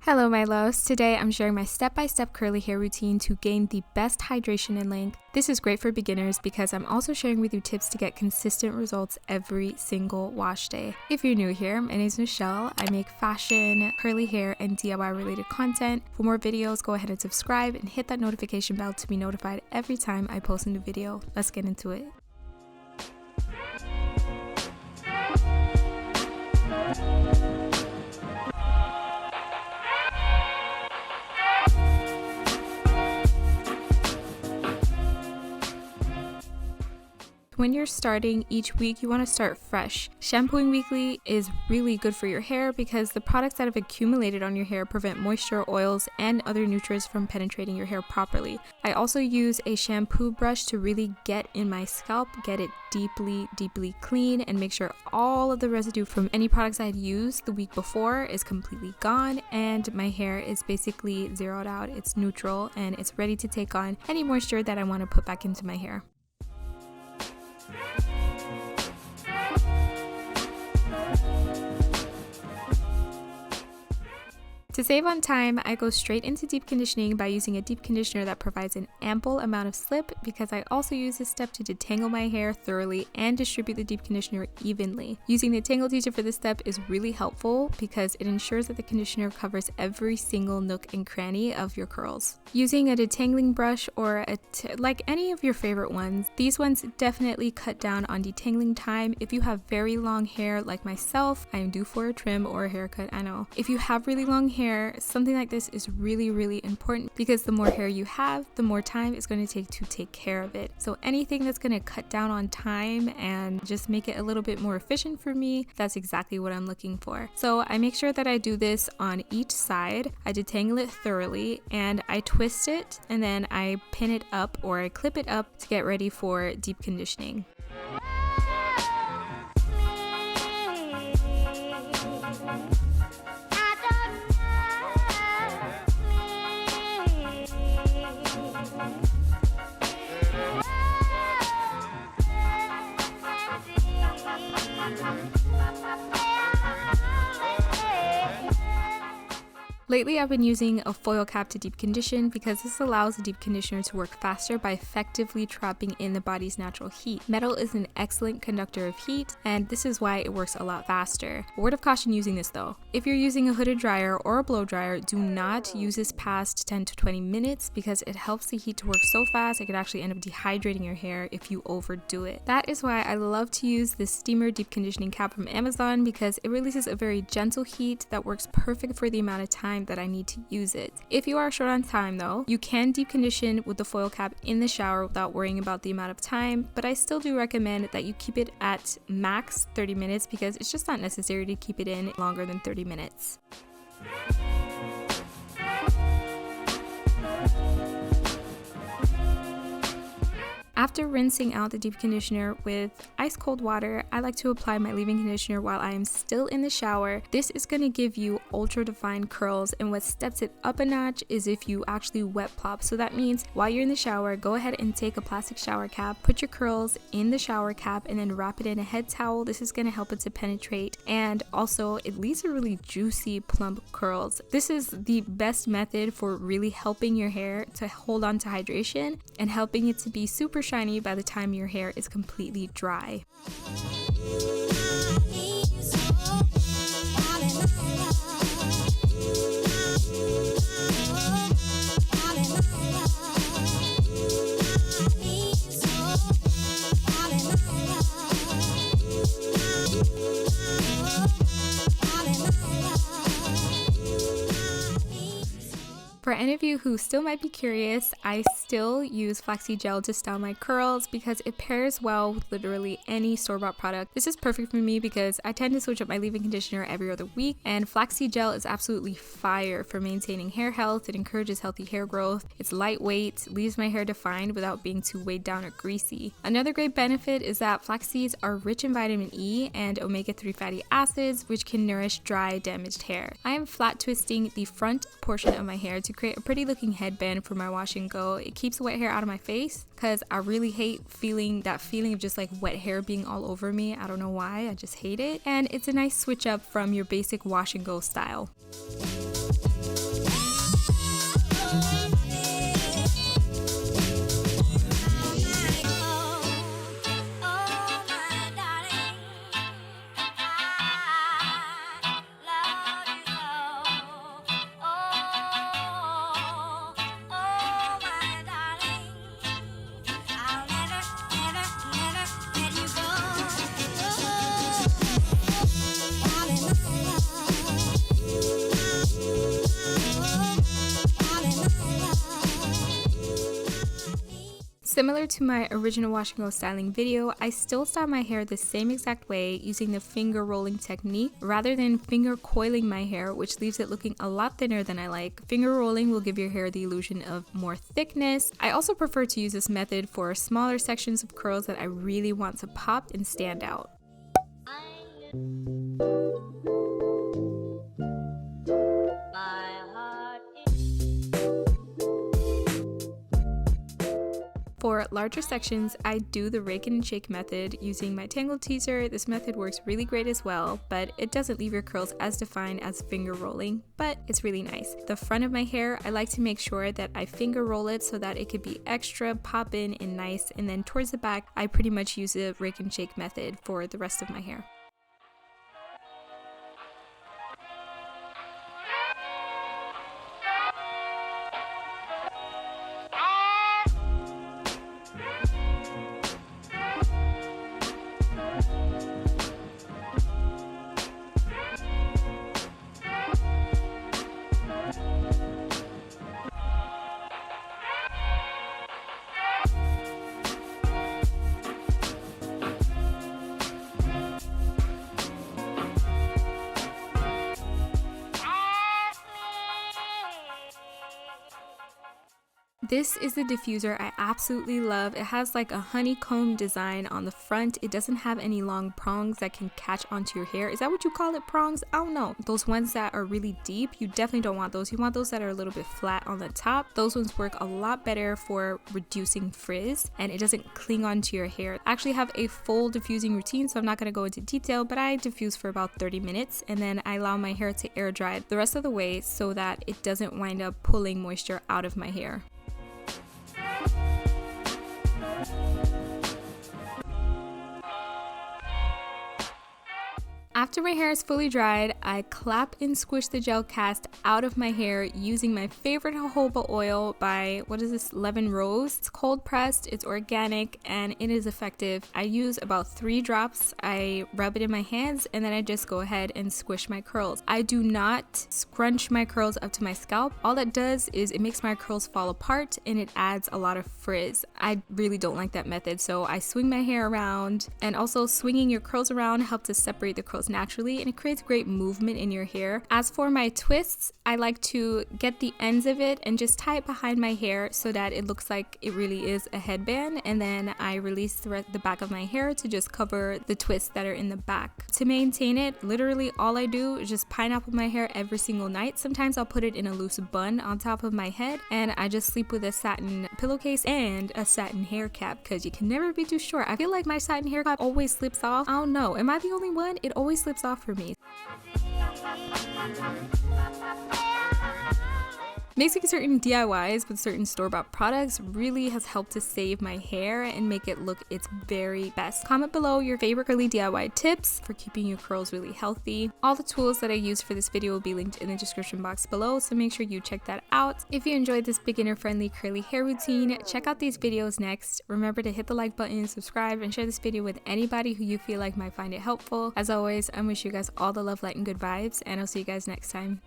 Hello my loves, today I'm sharing my step-by-step curly hair routine to gain the best hydration and length. This is great for beginners because I'm also sharing with you tips to get consistent results every single wash day. If you're new here, my name is Michelle. I make fashion, curly hair, and DIY related content. For more videos, go ahead and subscribe and hit that notification bell to be notified every time I post a new video. Let's get into it. When you're starting each week, you want to start fresh. Shampooing weekly is really good for your hair because the products that have accumulated on your hair prevent moisture, oils, and other nutrients from penetrating your hair properly. I also use a shampoo brush to really get in my scalp, get it deeply clean, and make sure all of the residue from any products I had used the week before is completely gone and my hair is basically zeroed out. It's neutral and it's ready to take on any moisture that I want to put back into my hair. To save on time, I go straight into deep conditioning by using a deep conditioner that provides an ample amount of slip because I also use this step to detangle my hair thoroughly and distribute the deep conditioner evenly. Using the Tangle Teacher for this step is really helpful because it ensures that the conditioner covers every single nook and cranny of your curls. Using a detangling brush or like any of your favorite ones, these ones definitely cut down on detangling time. If you have very long hair like myself, I am due for a trim or a haircut, I know. If you have really long hair, something like this is really important because the more hair you have, the more time it's going to take care of it. So anything that's going to cut down on time and just make it a little bit more efficient for me, that's exactly what I'm looking for. So I make sure that I do this on each side. I detangle it thoroughly and I twist it and then I pin it up or I clip it up to get ready for deep conditioning. Lately, I've been using a foil cap to deep condition because this allows the deep conditioner to work faster by effectively trapping in the body's natural heat. Metal is an excellent conductor of heat, and this is why it works a lot faster. A word of caution using this though. If you're using a hooded dryer or a blow dryer, do not use this past 10 to 20 minutes because it helps the heat to work so fast it could actually end up dehydrating your hair if you overdo it. That is why I love to use this steamer deep conditioning cap from Amazon because it releases a very gentle heat that works perfect for the amount of time that I need to use it. If you are short on time though, you can deep condition with the foil cap in the shower without worrying about the amount of time, but I still do recommend that you keep it at max 30 minutes because it's just not necessary to keep it in longer than 30 minutes. After rinsing out the deep conditioner with ice cold water, I like to apply my leave-in conditioner while I am still in the shower. This is going to give you ultra defined curls, and what steps it up a notch is if you actually wet plop. So that means while you're in the shower, go ahead and take a plastic shower cap, put your curls in the shower cap, and then wrap it in a head towel. This is going to help it to penetrate, and also it leaves a really juicy plump curls. This is the best method for really helping your hair to hold on to hydration and helping it to be super shiny by the time your hair is completely dry. For any of you who still might be curious, I still use flaxseed gel to style my curls because it pairs well with literally any store-bought product. This is perfect for me because I tend to switch up my leave-in conditioner every other week, and flaxseed gel is absolutely fire for maintaining hair health. It encourages healthy hair growth. It's lightweight, leaves my hair defined without being too weighed down or greasy. Another great benefit is that flax seeds are rich in vitamin E and omega-3 fatty acids, which can nourish dry, damaged hair. I am flat twisting the front portion of my hair to create a pretty looking headband for my wash and go. It keeps wet hair out of my face because I really hate feeling of just like wet hair being all over me. I don't know why, I just hate it. And it's a nice switch up from your basic wash and go style. Similar to my original wash and go styling video, I still style my hair the same exact way using the finger rolling technique rather than finger coiling my hair, which leaves it looking a lot thinner than I like. Finger rolling will give your hair the illusion of more thickness. I also prefer to use this method for smaller sections of curls that I really want to pop and stand out. For larger sections, I do the rake and shake method using my tangle teaser. This method works really great as well, but it doesn't leave your curls as defined as finger rolling, but it's really nice. The front of my hair, I like to make sure that I finger roll it so that it could be extra pop in and nice, and then towards the back, I pretty much use the rake and shake method for the rest of my hair. This is the diffuser I absolutely love. It has like a honeycomb design on the front. It doesn't have any long prongs that can catch onto your hair. Is that what you call it, prongs? I don't know. Those ones that are really deep, you definitely don't want those. You want those that are a little bit flat on the top. Those ones work a lot better for reducing frizz, and it doesn't cling onto your hair. I actually have a full diffusing routine, so I'm not going to go into detail, but I diffuse for about 30 minutes and then I allow my hair to air dry the rest of the way so that it doesn't wind up pulling moisture out of my hair. After my hair is fully dried, I clap and squish the gel cast out of my hair using my favorite jojoba oil by, what is this, Lemon Rose. It's cold pressed, it's organic, and it is effective. I use about 3 drops. I rub it in my hands and then I just go ahead and squish my curls. I do not scrunch my curls up to my scalp. All that does is it makes my curls fall apart and it adds a lot of frizz. I really don't like that method, so I swing my hair around, and also swinging your curls around helps to separate the curls naturally, and it creates great movement in your hair. As for my twists, I like to get the ends of it and just tie it behind my hair so that it looks like it really is a headband, and then I release the back of my hair to just cover the twists that are in the back. To maintain it, literally all I do is just pineapple my hair every single night. Sometimes I'll put it in a loose bun on top of my head, and I just sleep with a satin pillowcase and a satin hair cap because you can never be too sure. I feel like my satin hair cap always slips off. I don't know, am I the only one? It always slips off for me. Making certain DIYs with certain store-bought products really has helped to save my hair and make it look its very best. Comment below your favorite curly DIY tips for keeping your curls really healthy. All the tools that I used for this video will be linked in the description box below, so make sure you check that out. If you enjoyed this beginner-friendly curly hair routine, check out these videos next. Remember to hit the like button, subscribe, and share this video with anybody who you feel like might find it helpful. As always, I wish you guys all the love, light, and good vibes, and I'll see you guys next time.